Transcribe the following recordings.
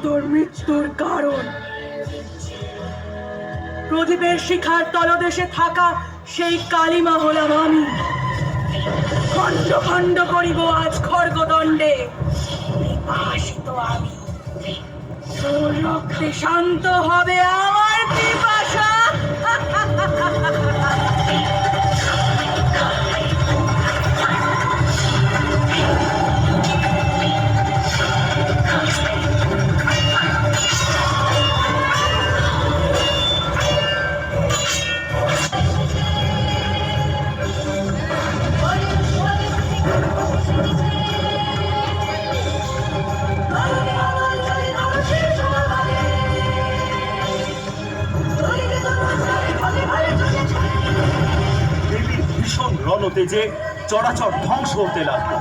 তোর মৃত্যুর কারণ। প্রদীপের শিখার তলদেশে থাকা সেই কালিমা হলাম আমি। খণ্ড খণ্ড করিব আজ খড়গদণ্ডে, পিপাসিত আমি। তোর রক্তে শান্ত হবে আমার পিপাসা। দেবীর ভীষণ রণতেজে চরাচর ধ্বংস হতে লাগলো।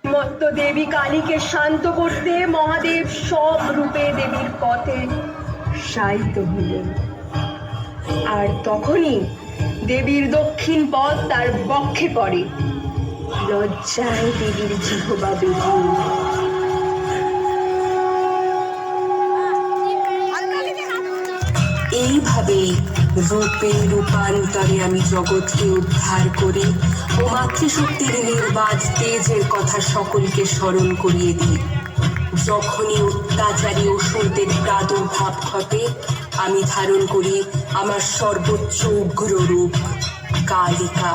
মত্ত দেবী কালীকে শান্ত করতে মহাদেব সব রূপে দেবীর পথে শায়িত হলেন। আর তখনই দেবীর দক্ষিণ পথ তার বক্ষে পড়ে। লজ্জায় দেবীর জিহ্বা বেরিয়ে এইভাবেই রূপে রূপান্তরে আমি জগৎকে উদ্ধার করে ও মাতৃশক্তির নির্বাদ তেজের কথা সকলকে স্মরণ করিয়ে দিই। যখনই অত্যাচারী অসুরদের প্রাদুর্ভাব ঘটে, আমি ধারণ করি আমার সর্বোচ্চ উগ্র রূপ কালিকা।